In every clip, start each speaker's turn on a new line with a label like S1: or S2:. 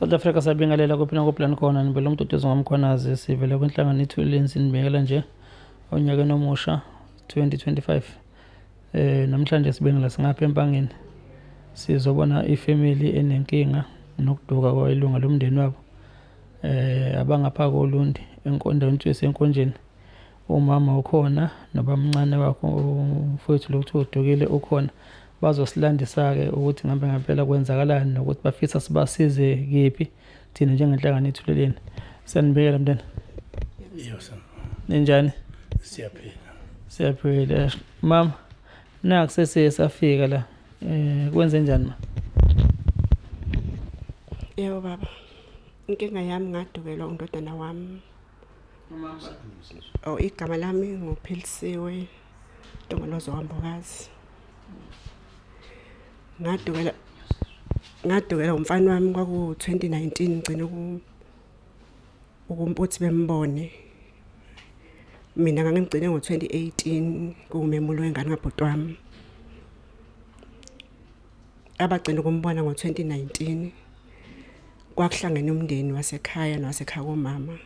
S1: South Africa sabingelela kuphina kuplan khona nibele umduduzo ngomkhonazi sivele kwinhlangano iThuleni sinibekela nje onyaka nomusha 2025. Namhlanje sibengela singapha empangeni sizobona ifamily enenkinga nokuduka kwelunga lomndeni wabo abangapha koLundi enkondaweni yasenkonjeni. Umama ukhona nobamncane wakho mfowethu lokuthiwa udukile ukhona. Bazosilandisa ke ukuthi ngambe ngempela kwenzakalani nokuthi bafisa sibasize kephi thina njengenhlangano iThuleleni. Sanibekela mntana.
S2: Yebo.
S1: Ninjani?
S2: Siyaphila.
S1: Mama, nakusese safika la. Kwenze njani ma?
S3: Yebo baba. Inkinga yami ngadukelwa undodana wami. Igama lami nguPhilisiwe Dongolozo Wambokazi. Ngadukela umfana wami kwaku 2019 ngcina ukumputhi bembone. Mina ngangigcine ngo2018 kumemulo wengane kabhuti wami. Abagcina ukumbona ngo2019 kwakuhlangene umndeni wasekhaya nowasekhaya komama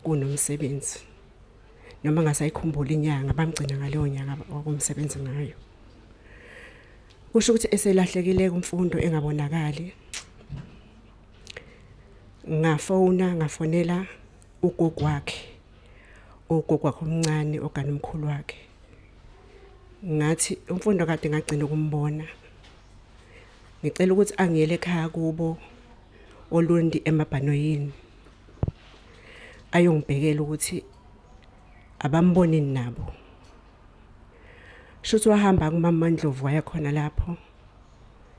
S3: kunomsebenzi. Noma ngasayikhumbula inyanga bamgcina ngaleyo nyanga wakumsebenzi ngayo. Kusho ukuthi eselahlekile kumfundo engabonakali. Ngafonela ugogo wakhe omncane ogana umkhulu wakhe. Ngathi umfundo kade ngagcina ukumbona. Ngicela ukuthi angiyele ekhaya kubo oLundi eMabhanoyini. Ayongibhekela ukuthi abamboni nabo. Shuthi wahamba kumama Ndlovu waya khona lapho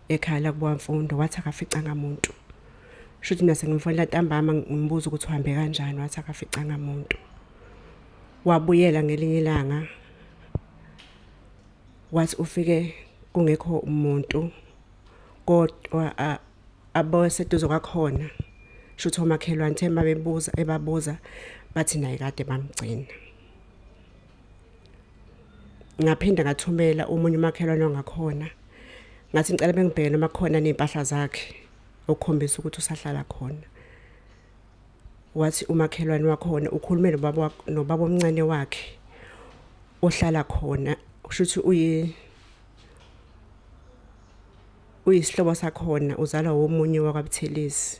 S3: ekhaya la kuBamfundo wathi akafica ngamuntu. Shuthi mina sengimfonela ntambama ngimbuza ukuthi uhambe kanjani wathi akafica ngamuntu. Wabuyela ngelinye ilanga wathi ufike kungekho umuntu kodwa abaseduze kwakhona. Shuthi omakhelwane themba ebabuza bathi naye kade bamgcina. Ngaphinda ngathumela umunye umakhelwane ongakhona. Ngathi ngicela bengibheke noma khona nempahla zakhe okukhombisa ukuthi usahlala khona. Wathi umakhelwane wakhona ukhulume nobaba omncane wakhe ohlala khona. Kushuthi uyisihlobo sakhona uzalwa womunye wakwaButhelezi.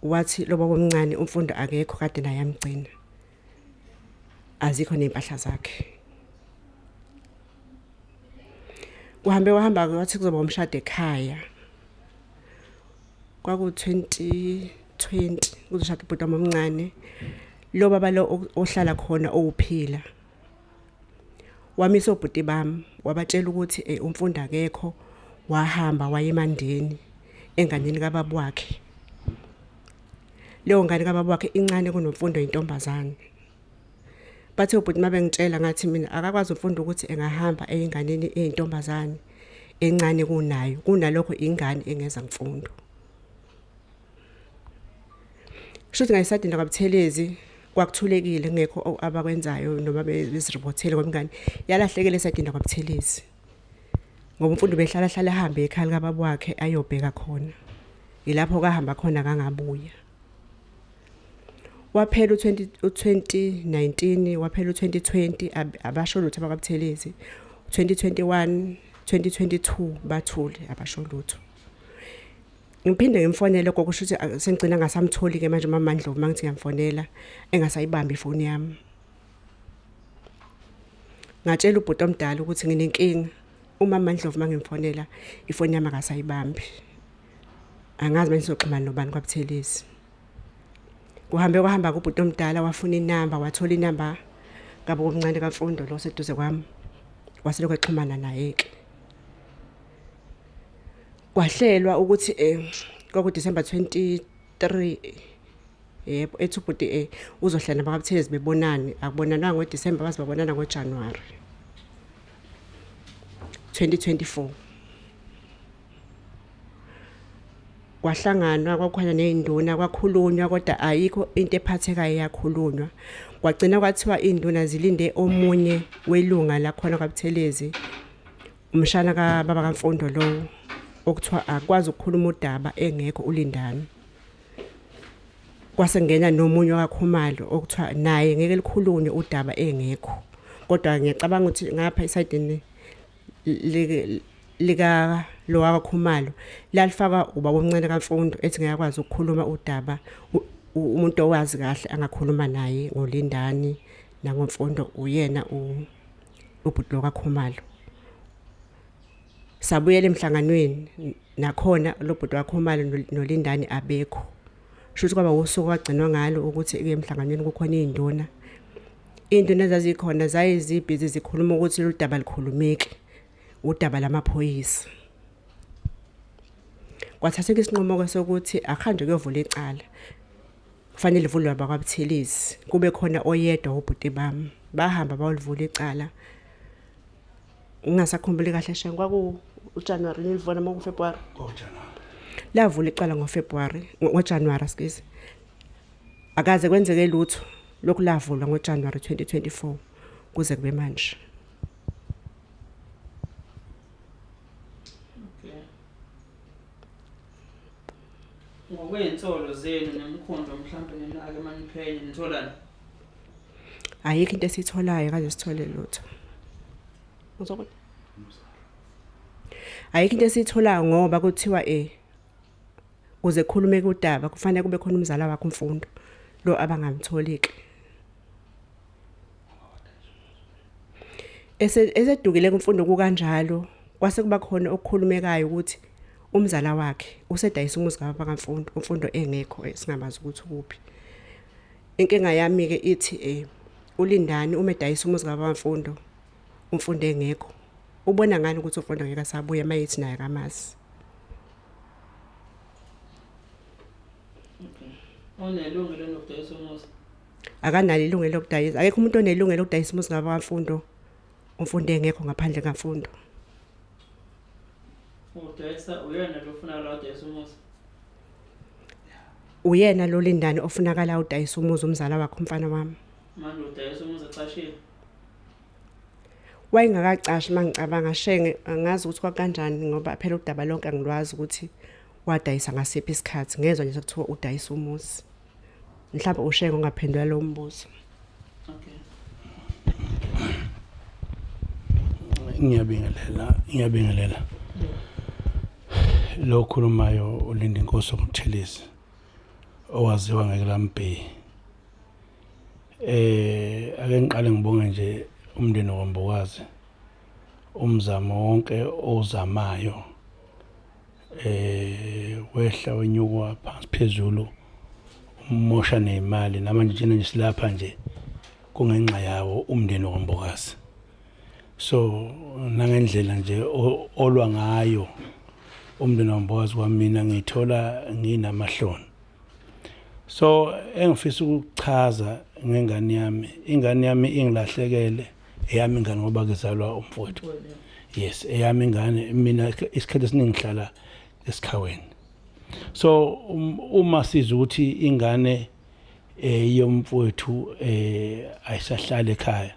S3: Wathi lo baba omncane umfundo akekho kade naye amgcina. Azikho nempahla zakhe. Wahamba wathi kuzoba umshado ekhaya. Kwaku 2020 kuzoshada ubhuti omncane. Lo baba lo ohlala khona owuphila. Wamisa ubhuti bami wabatshela ukuthi umfundo akekho wahamba waye eMandeni enganeni kababa wakhe. Leyo ngane kababa wakhe incane kunomfundo intombazane. Bathe ubhuti mabengitshela ngathi mina akakwazi umfundo ukuthi engahamba einganeni eintombazane encane kunayo kunalokho ingane engeza mfundo. Shuthi ngayisadinda kwaButhelezi kwakuthulekile ngekho abakwenzayo noma beziribothele ngomngane yalahlekele esadinda kwaButhelezi. Ngoba umfundo behlala ehambe ekhaya kababa wakhe ayobheka khona. Ilapho kahamba khona kangabuya. Waphela u2019 waphela u2020 abasho lutho abakwaButhelezi. 2021 2022 bathule abasho lutho. Ngiphinde ngimfonele kokusho ukuthi sengicina ngasamtholi ke manje mama Ndlovu mangithi ngiyamfonela engasayibambi ifoni yami. Ngatshela ubhuti omdala ukuthi nginenkinga. Umama Ndlovu mangimfonela ifoni yami akasayibambi. Angazi manje sizoxhumana nobani kwaButhelezi. Kwahamba kubhuti omdala wafuna inamba wathola inamba ngabo omncane kaMfundo lo seduze kwami. Wasele kwaxhumana naye ke. Kwahlelwa ukuthi kwaku December 23 yebo ethi ubhuti uzohlala nabakwaButhelezi bebonane akubonana ngoDecember base babonana ngoJanuary 2024. Kwahlanganwa kwakhona nezinduna kwakhulunywa kodwa ayikho into ephathekayo yakhulunywa. Kwagcina kwathiwa izinduna zilinde omunye welunga la khona kwaButhelezi umshana kaBaba kaMfundo lo okuthiwa akwazi ukukhuluma udaba engekho uLindani. Kwasengena nomunye waKhumalo okuthiwa naye ngeke likhulunywe udaba engekho. Kodwa ngiyacabanga ukuthi ngapha esayidini lika lo waKhumalo lalifaka ubaba omncane kaMfundo ethi ngiyakwazi ukukhuluma udaba umuntu owazi kahle angakhuluma naye ngoLindani nangoMfundo uyena ubhuti kaKhumalo. Sabuyela emhlanganweni nakhona lo bhuti kaKhumalo noLindani abekho. Shuthi kwaba usuku wagcinwa ngalo ukuthi emhlanganweni kukhona izinduna. Izinduna ezazikhona zayizibhizi zikhuluma ukuthi lo daba likhulumeki udaba lamaphoyisa. Kwathatheka isinqumo sokuthi akhanjwe kuyovula icala. Kufanele livulwe abakwaButhelezi kube khona oyedwa ubhuti bami. Bahamba bayolivula icala. Ngingasakhumbuli kahle shen kwaku uJanuary nilivona ngoFebruary. Lavula icala ngoFebruary ngoJanuary skisi. Akaze kwenzeke lutho lokhu lavula ngoJanuary 2024 kuze kube manje.
S1: Ngokwey'nsolo zenu nemikhondo mhlawumbe ninake maniphenye nitholani?
S3: Ayikho into esitholayo kaze sithole lutho. Uzokho? Ayikho into esitholayo ngoba kuthiwa kuze kukhulumeke udaba kufanele kube khona umzala wakhe uMfundo lo abangamtholiki. Esedukile kuMfundo kukanjalo kwase kuba khona okukhulumekayo ukuthi umzala wakhe usedayisa umuzi kaMfundo, uMfundo engekho singamazi ukuthi kuphi. Inkinga yami ke ithi uLindani umedayisa umuzi kaMfundo, uMfundo engekho. Ubona ngani ukuthi uMfundo ngeke asabuya mayithi naye kamazi.
S1: Onelungelo lokudayisa umuzi?
S3: Akanalo ilungelo lokudayisa. Akekho umuntu onelungelo lokudayisa umuzi kaMfundo. uMfundo engekho ngaphandle kaMfundo.
S1: Udayisa uyena lo ufuna la udayisa umuzi.
S3: Uyena lo Lindani ofunakala udayisa umuzi umzala wakhe umfana wami.
S1: Manje udayisa umuzi ecashile.
S3: Wayengakacashi mangicabanga shenge angazi ukuthi kwakanjani ngoba phela udaba lonke angilwazi ukuthi wadayisa ngasiphi isikhathi ngezwe nje sekuthiwa udayisa umuzi. Mhlawumbe ushengo ungaphendula lo mbuzo.
S1: Okay.
S2: Ngiyabingelela. Lo khulumayo uLinda Inkosi uButhelezi owaziwa ngeLambey. Ake ngiqale ngibonge nje umndeni woMbokazi umzamo wonke ozamayo wehla wenyuka phansi phezulu umosha nemali namanje nje silapha nje kungenxa yawo umndeni woMbokazi. So nangendlela nje olwa ngayo umndeni woMbokazi kwamina ngithola nginamahloni. So engifisa ukuchaza ngengane yami, ingane yami ingilahlekele, eyami ingane ngoba kuzalwa umfowethu. Yes, eyami ingane mina isikhathi esiningihlala esikhaweni. So uma siza ukuthi ingane yomfowethu ayisahlala ekhaya.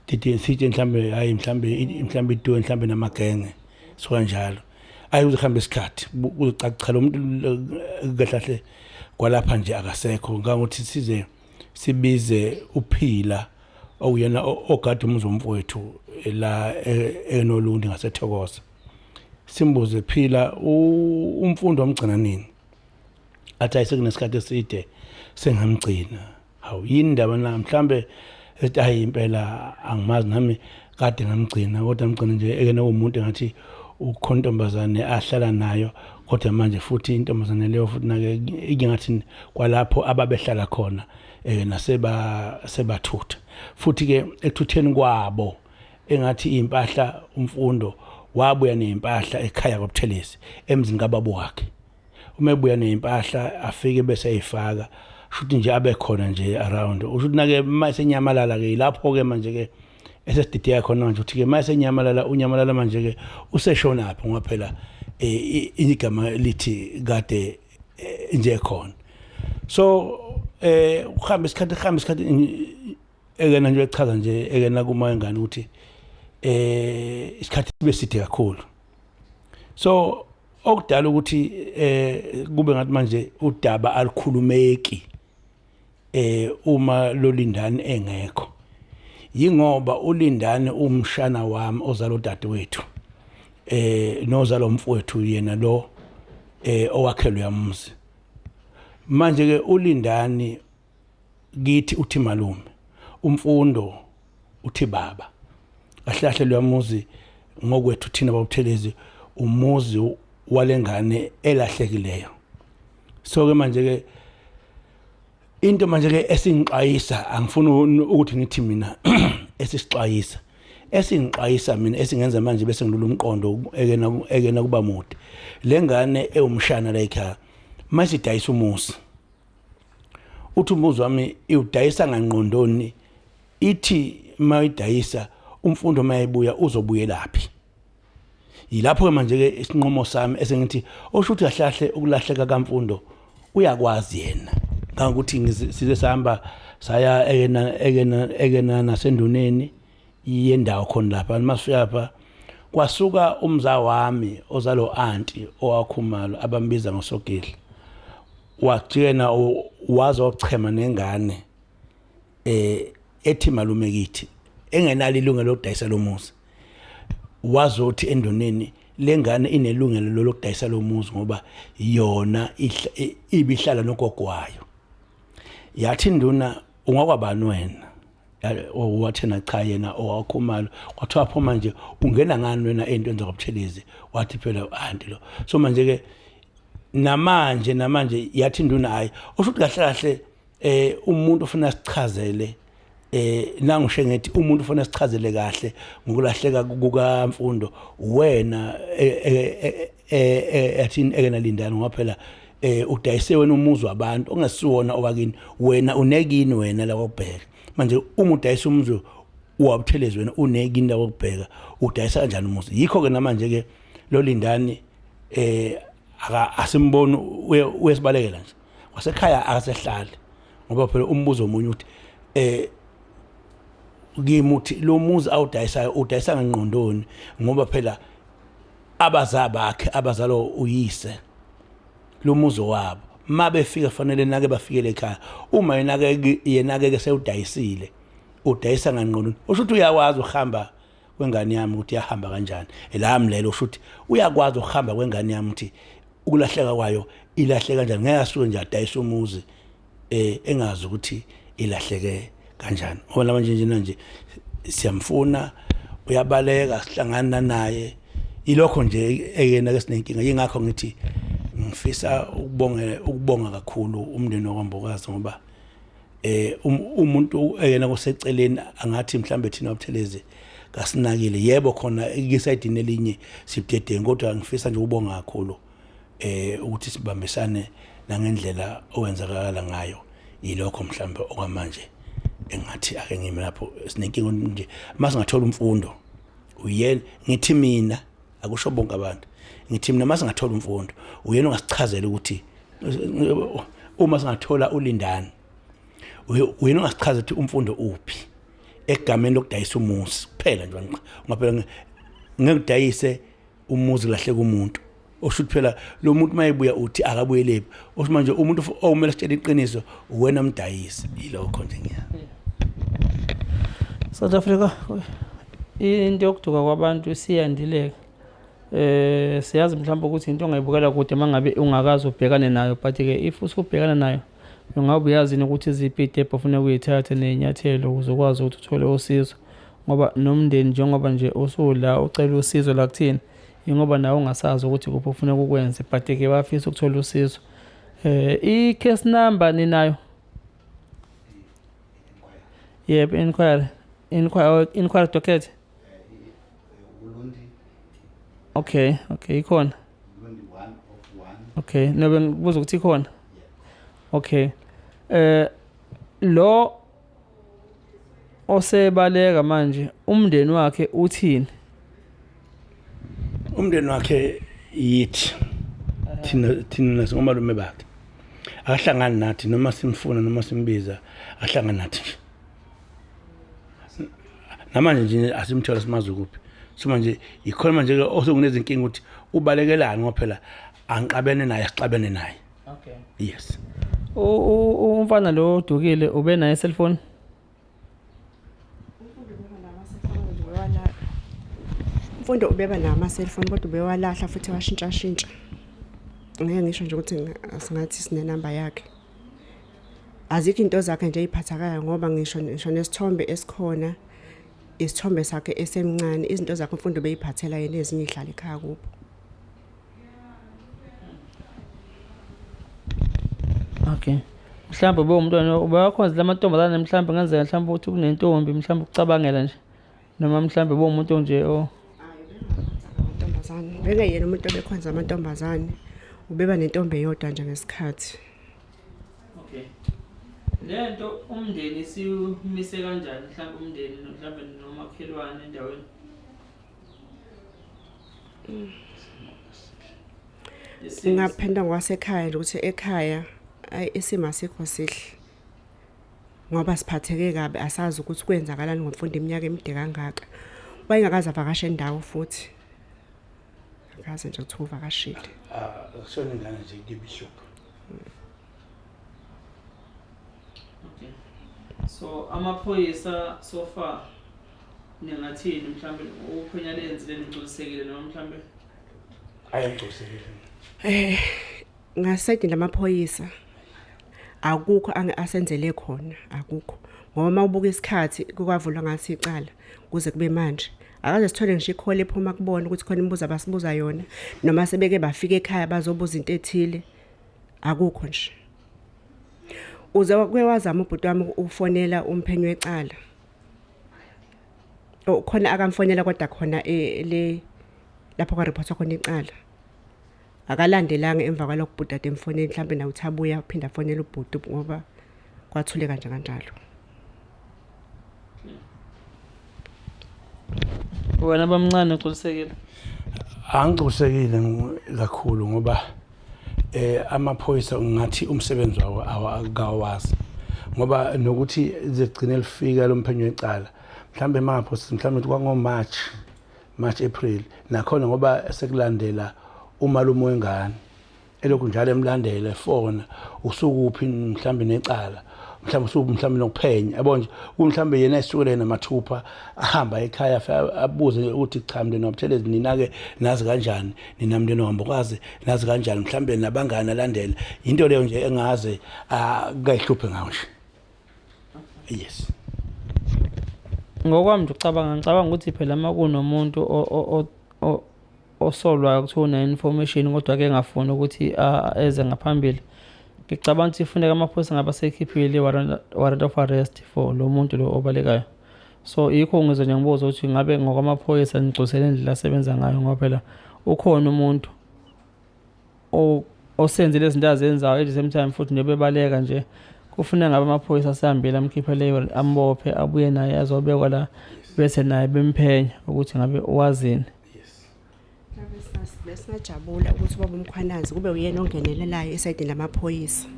S2: Sithi mhlambe hayi mhlambe ito mhlambe namagenge so kanjalo. Ayizohamba isikhathi ucacala umuntu kahlahle kwalapha nje akasekho ngokuthi size sibize uPhila okuyena ogada umuzi womfowethu la enolundi ngaseThokoza. Simbuze Phila umfundo wamgcina nini? Athi ayisekunesikhathi eside sengamgcina. Hawu yini indaba na mhlambe ethi hayi impela angimazi nami kade ngamgcina kodwa ngimgcina nje ekena umuntu engathi ukhontombazane ahlala nayo kodwa manje futhi intombazane leyo futhi nake ingathi kwalapho ababehlala khona sebathutha futhi ke ethutheni kwabo engathi impahla umfundo wabuya neimpahla ekhaya kwaButhelezi emzini kababa wakhe. Uma ebuya neimpahla afike bese ayifaka futhi nje abe khona nje around ushuthi nake mayisenyamalala ke lapho ke manje ke esesidideka khona manje uthi ke mayisenyamalala unyamalala manje ke useshona apho ngoba phela igama lithi kade nje khona. So ukuhamba isikhathi ekena nje echaza nje ekena kuma ingane ukuthi isikhathi beside kakhulu so okudala ukuthi kube ngathi manje udaba alikhulumeki uma lo Lindani engekho yingoba uLindani umshana wami ozalo dadewethu nozalo mfowethu yena lo owakhelwe yamuzi manje ke uLindani kithi uthi malume umfundo uthi baba kahle lo yamuzi ngokwethu thina babuthelezi umuzi walengane elahlekileyo so ke manje ke into manje ke esingixwayisa angifuni ukuthi ngithi mina esingixwayisa mina esingenza manje bese ngilula umqondo ekena kuba mude lengane ewumshana la ekhaya masidayisa umuzi uthi umuzi wami udayisa ngangqondoni ithi mayidayisa umfundo mayebuya uzobuyelaphi yilapho ke manje ke isinqumo sami esengithi oshuthi kahlahle ukulahleka kaMfundo uyakwazi yena ngokuthi size sihamba saya ekena nasenduneni yendawo khona lapha masifika lapha kwasuka umza wami ozalo aunti owakhumalo abambiza ngosogedla wajena wazochema nengane ethi malume kithi engenalo ilungelo lokudayisa lomuzi wazothi endoneni lengane inelungelo lokudayisa lomuzi ngoba yona ibihlala nogogo wayo yathi induna ungakwabani wena wathena cha yena owakhumalo kwathiwa pho manje ungena ngani wena entweni zakobuthelezi wathi phela aunti lo so manje ke namanje yathi induna hayi ushuthi kahle umuntu ufuna sichazele nangisho ngithi umuntu ufuna sichazele kahle ngokulahleka kukaMfundo wena athini ekena Lindani ngoba phela udayise wena umuzi wabantu ongasiwona owakini wena unekini wena la kokubheka manje uma udayisa umuzi wabuthelezi wena unekini la kokubheka udayisa kanjani umuzi yikho ke namanje ke lo Lindani asimboni uyesibalekela nje wasekhaya akasehlali ngoba phela umbuzo omunye uthi ngimuthi lo muzi awudayisayo udayisa ngqondoni ngoba phela abazabakhe abazalo uyise lo muzi wabo mabefika fanele nake bafikele ekhaya uma yena ke sewudayisile udayisa ngqondoni ushuthi uyakwazi uhamba kwengane yami ukuthi yahamba kanjani elami lelo ushuthi uyakwazi uhamba kwengane yami ukuthi ukulahleka kwayo ilahleka kanjani ngeke asuke nje adayisa umuzi engazi ukuthi ilahleke kanjani ngoba manje siyamfuna uyabaleka sihlangana naye ilokho nje ekena ke sinenkinga yingakho ngithi ngifisa ukubonga kakhulu umndeni wakwambokazi ngoba umuntu ekena koseceleni angathi mhlambe thina abuthelezi kasinakile yebo khona ikisayidini elinye sibudedenge kodwa ngifisa nje ukubonga kakhulu ukuthi sibambisane nangendlela owenzakala ngayo yilokho mhlambe okwamanje engathi ake ngime lapho sinenkinga nje masingathola umfundo uyena ngithi mina akusho bonke abantu ngithi mina masingathola umfundo uyena ongasichazela ukuthi uma singathola uLindani uyena ongasichazela ukuthi umfundo uphi egameni lokudayisa umuzi kuphela nje ngaphela ngekudayise umuzi lahleka umuntu oshuthi phela lo muntu mayebuya uthi akabuyelephi othi manje umuntu omele sitshela iqiniso uwena mdayisi yilokho nje ngiya
S1: South Africa into yokuduka kwabantu siyandileka siyazi mhlawumbe ukuthi into ongayibukela kude mangabe ungakazi ubhekane nayo but ke if usubhekana nayo ungabe uyazi ukuthi iziphi step ofuna ukuyithatha nenyathelo uzokwazi ukuthi uthole usizo ngoba nomndeni njengoba nje usula ucela usizo la kuthini ingoba nawe ungasazi ukuthi kuphi ufuna ukwenza but ke bafisa ukuthola usizo i-case number ninayo yep inquiry docket okay ikhona okay nobe ngibuza ukuthi ikhona okay lo osebaleka manje umndeni wakhe uthini
S2: umndeni wakhe yithi thina singomalume bakhe akahlangani nathi noma simfuna noma simbiza ahlangana nathi namanje nje asimthola simazi kuphi so manje ikhona manje ke osokunezinkinga ukuthi ubalekelani ngoba phela angiqabene naye sixabene naye.
S1: Okay.
S2: Yes.
S1: Umfana lo odukile ube naye cellphone?
S3: Umfundo ubeba nama cellphone kodwa ubewalahla futhi washintsha. Ngeke ngisho nje ukuthi asingathi sine number yakhe. Azikho into zakhe nje iphathakayo ngoba ngisho nesithombe esikhona isithombe sakhe esemncane izinto zakhe umfundo beyiphathela yena ezinye ihlala ekhaya kubo.
S1: Okay. Mhlawumbe bomntwana ubakhonza lamantombazane mhlawumbe ngenzeka mhlawumbe ukuthi kunentombi mhlawumbe ukucabangela nje noma mhlawumbe bomuntu nje
S3: amantombazane beke yena umuntu obekhonza amantombazane ubeba nentombi eyodwa nje ngesikhathi.
S1: Okay. Lento umndeni simise kanjani mhlawumbe umndeni mhlawumbe nomakhelwane endaweni?
S3: Singaphenda ngwasekhaya ukuthi ekhaya isimo asikho sihle ngoba siphatheke kabi asazi ukuthi kwenzakalani ngomfundo iminyaka emide kangaka wayengakaze avakashe endawo futhi akaze nje ukuthi uvakashile
S2: Kusona ingane nje ngibishop.
S1: Okay. So amaphoyisa so far ningathini mhlawumbe uphonya lenzile ngicolisekile noma mhlawumbe
S2: ayengcosekile
S3: ngasayidini lamaphoyisa akukho asenzele khona akukho ngoba mawubuka isikhathi kukwavulwa ngathi icala kuze kube manje akaze sithole ngisho ikhole ephuma kubona ukuthi khona imibuzo abasibuza yona noma sebeke bafika ekhaya bazobuza into ethile akukho nje uze kwewazama ubhuti wami ufonela umphenyi wecala khona akamfonela kodwa khona le lapho ka report khona icala akalandelanga emva kwalokho ubhuti ade emfonela mhlambe na uthi abuya uphinda fonela ubhuti ngoba kwathuleka nje kanjalo.
S1: Wena bamncane ucolisekile?
S2: Angicolisekile kakhulu ngoba amaphoyisa ngathi umsebenzi wawo awakawazi ngoba nokuthi zigcine lifika lo mphenyo wecala mhlambe mangaphosi mhlambe kwango March April nakhona ngoba sekulandela umalume wengane elokhu njalo emlandela efona usukuphi mhlambe necala mhlambe usuku mhlambe nokuphenya yabo nje umhlambe yena esukele namathupha ahamba ekhaya abuze ukuthi cha mndeni wabuthelezi nina-ke nazi kanjani nina mndeni wambokazi nazi kanjani mhlambe nabangani alandela into leyo nje engaze akayihluphe ngayo nje. Yes.
S1: Ngokwami nje ngicabanga ukuthi phela makunomuntu osolwayo ukuthi una information kodwa ke engafuni ukuthi eze ngaphambili ngicabanga ukuthi ifuneka amaphoyisa ngaba sekhiphile warrant of arrest for lo muntu lo obalekayo. So yikho ngizo nje ngibuza ukuthi ngabe ngokwamaphoyisa ngicosela indlela asebenza ngayo ngoba phela ukhona umuntu osenzile izinto azenzayo at the same time futhi nebebaleka nje kufuneka ngaba amaphoyisa asihambile amkhiphe leyo ambophe abuye naye azobekwa la bese naye bemphenya ukuthi ngabe uwazini.
S3: Besajabula ukuthi baba uMkhwanazi kube uyena ongenelelayo esayidini lamaphoyisa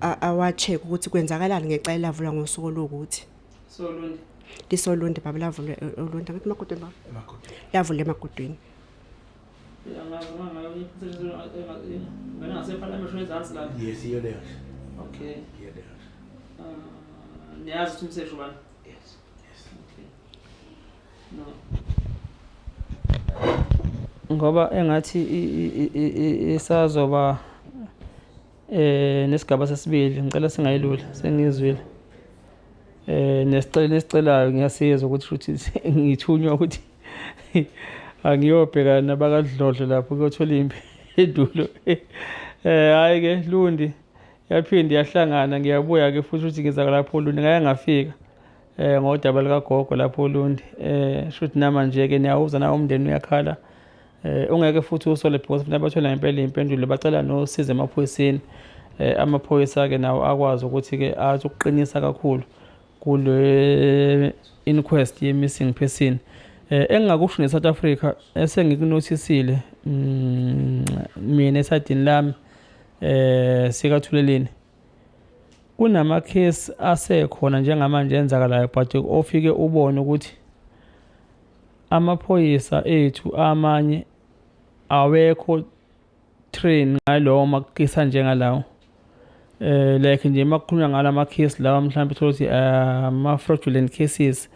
S3: awacheck ukuthi kwenzakalani ngecala lavula ngosuku lokuthi
S1: Solundi
S3: lisolundi baba lavula olundi ngathi makudweni baba lavula emagudweni
S2: Yes, you're there.
S1: Okay.
S2: You're there.
S1: Niyazi ukuthi umsebenzi ubani?
S2: Yes.
S1: Okay. No. Ngoba engathi isazoba nesigaba sesibili ngicela singayilula sengizwile nesicelayo ngiyasizwa ukuthi ngithunywa ukuthi angiyobheka nabakadlodlo lapho kuyothola impendulo hayi ke Lundi yaphinde yahlangana ngiyabuya ke futhi ukuthi ngiza lapho Lundi ngeke ngafika ngodaba likagogo lapho Lundi shothi namanje ke niyawuza na umndeni uyakhala ungeke futhi usole because mina bathola ngempela impendulo bacela nosize emaphoyiseni amaphoyisa ke nawo akwazi ukuthi ke athi ukuqinisa kakhulu kule inquest ye missing person engakusho neSouth Africa esengikunotisile mina esadini lami sikathuleleni kunama case asekhona njengamanje enzakalayo but ofike ubone ukuthi amaphoyisa ethu amanye awekho train ngalowo makisa njengalawo like nje makukhulunywa ngalama case lawa mhlawumbe uthola ukuthi ama fraudulent cases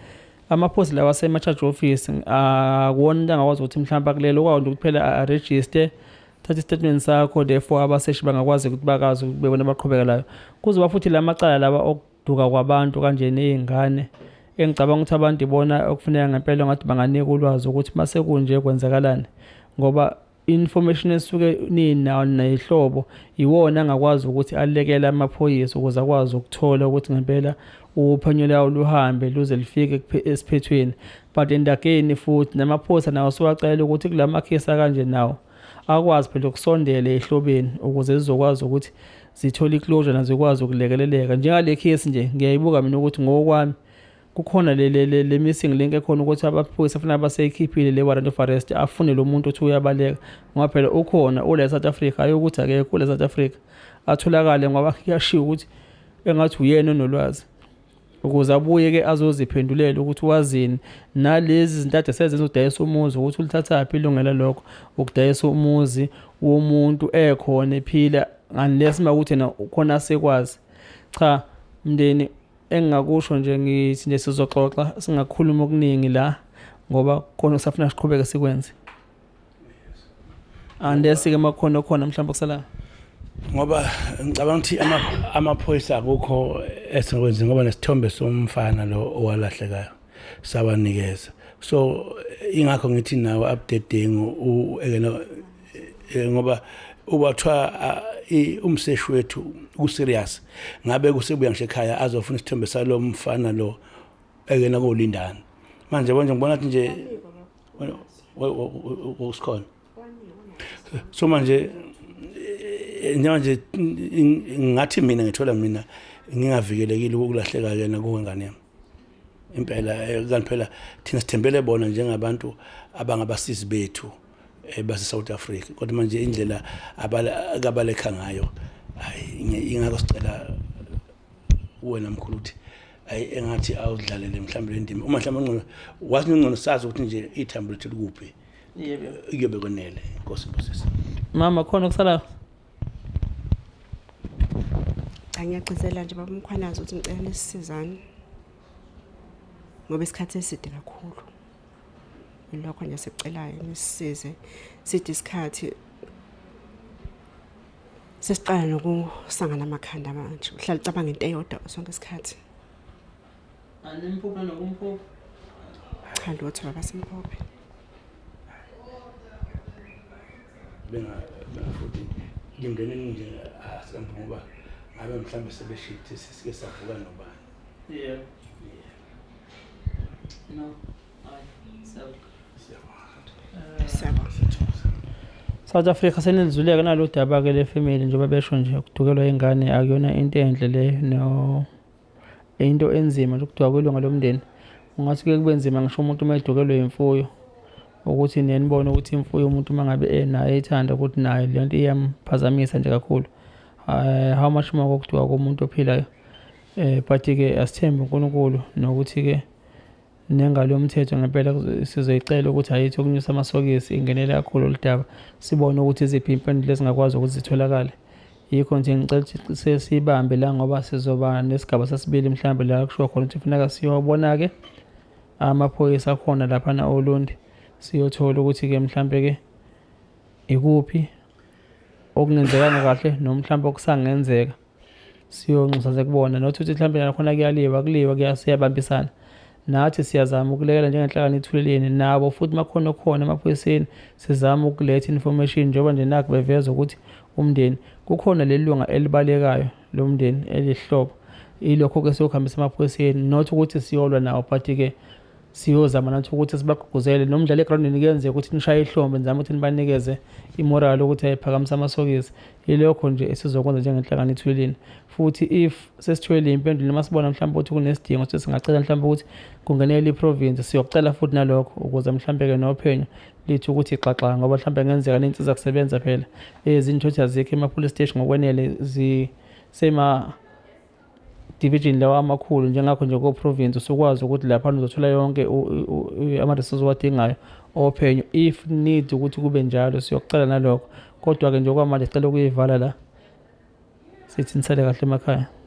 S1: amaphoyisa lawa asema-charge office akuwona into angakwazi ukuthi mhlawumbe akulelo kwawona ukuthi phela a-register thatha istatement sakho therefore abaseshi bangakwazi ukuthi bakazi bebona baqhubeka layo kuzoba futhi lamacala lawa okuduka kwabantu kanje nezingane engicabanga ukuthi abantu ibona okufuneka ngempela ngathi banganika ulwazi ukuthi mase kunje kwenzakalani ngoba information esuke ninawo nayihlobo iwona angakwazi ukuthi alekele amaphoyisa ukuze akwazi ukuthola ukuthi ngempela uphenyo lawo luhambe luze lifike esiphethweni but endageni futhi namaphoyisa nawo siwacela ukuthi kulama case kanje nawo akwazi phela ukusondela ehlobeni ukuze zizokwazi ukuthi zithola iclosure nazo zikwazi ukulekeleleka njengale case nje ngiyayibuka mina ukuthi ngokwami kukhona le missing link ekhona ukuthi abaphoyisa afuna baseyikhiphile le warrant of arrest afune lo muntu uthi uyabaleka ngoba phela ukhona ole South Africa ayokuthi ake kule South Africa atholakale ngoba kuyashiya ukuthi engathi uyena onolwazi ukuze abuye ke azoziphendulela ukuthi wazini nalezi zintatha sezenza udayisa umuzi ukuthi ulithatha phi ilungela lokho ukudayisa umuzi womuntu ekhona ephila unless makuthi na ukhona sekwazi cha mndeni engakusho nje ngithi nje sizoxoxa singakhuluma okuningi la ngoba khona usafuna siqhubeke sikwenze andesi ke makhono khona mhlawumbe kusala
S2: ngoba ngicabanga ukuthi amaphoyisa akukho esingakwenza ngoba nesithombe somfana lo owalahlekayo sabanikeza so ingakho ngithi nawo updating ngoba ubathwa umseshi wethu userious ngabe kusebuya ngisho ekhaya azofuna isithombe salo mfana lo ekena kolindana manje bonke ngibona ukuthi nje usikhona so manje ngathi mina ngithola mina ngingavikelekile ukulahleka yena kuwengane yami impela kanti phela thina sithembele bona njengabantu abangabasizi bethu base South Africa kodwa manje indlela abalekha ngayo hayi ingakho sicela wena mkhulu uthi hayi engathi awudlalele mhlawumbe le ndima uma mhlawumbe ngcono wazi ngcono sazi ukuthi nje ithambo lethu likuphi yebo iyobe konele inkosi Moses
S1: mama khona kusala
S3: angiyacizela nje baba Mkhwanazi ukuthi ngicela nesizane ngoba isikhathi eside kakhulu lokho nje sicelayo nisisize sithi isikhathi sesiqala nokusangana amakhanda manje uhlala ucabanga into eyodwa sonke isikhathi
S1: animphupha nokumphupha
S3: cha lutho baba Simphuphe
S2: benga futhi ngimndeni nje asambu ngoba ngabe mhlambe sebeshithi sisike savuka nobani
S1: yeah no South Africa senelizuleka nalo daba ke le family njengoba besho nje ukudukelwa ingane akuyona into enhle le no into enzima ukudukwa kwelunga lomndeni ungathi ke kubenzima ngisho umuntu mayidukelwe imfuyo ukuthi nenibone ukuthi imfuyo umuntu mangabe enayo ethanda ukuthi nayo le nto iyamphazamisa nje kakhulu how much more ukudukwa komuntu ophilayo but ke asithembe uNkulunkulu nokuthi ke nengalo yomthetho ngempela sizoyicela ukuthi ayithi ukunyusa amasokisi ingenele kakhulu oludaba sibone ukuthi iziphi impendulo ezingakwazi ukuthi zitholakale yikho nje ngicela ukuthi sesibambe la ngoba sizoba nesigaba sesibili mhlawumbe la kusho khona ukuthi kufanele siyobona ke amaphoyisa khona lapha na Olundi siyothola ukuthi ke mhlawumbe ke ikuphi okungenzekanga kahle noma mhlawumbe okusangenzeka siyonxusa sekubona nokuthi mhlawumbe khona kuliwa kuyasiyabambisana nathi siyazama ukulekela njengenhlangano ithuleleni nabo futhi makhono khona amaphoyiseni sizama ukuletha information njengoba nje nakho beveza ukuthi umndeni kukhona lelunga elibalekayo lomndeni elihlobo ilokho ke sokuhambisa amaphoyiseni not ukuthi siyolwa nawo but ke siyozama nathi ukuthi sibagqugquzele nomdlalo egroundini kuyenze ukuthi nishaye ihlombe nizama ukuthi nibanikeze imoral ukuthi ayiphakamisa amasokisi ilokho nje esizokwenza njengenhlangano ithuleleni futhi if sesithwele impendulo masibona mhlawumbe ukuthi kunesidingo ukuthi singacela mhlawumbe ukuthi kungenele iprovince siyokucela futhi nalokho ukuze mhlawumbe ke nophenyo lithi ukuthi xaxa ngoba mhlawumbe ngenzeka nensiza kusebenza phela izinthuthi azikho ema police station ngokwenele zisema division lawo amakhulu njengakho nje ko-province usukwazi ukuthi laphana uzothola yonke ama-resources owadingayo ophenyo. If need ukuthi kube njalo siyokucela nalokho, kodwa-ke nje okwamanje sicela ukuyivala la sithi nisale kahle emakhaya.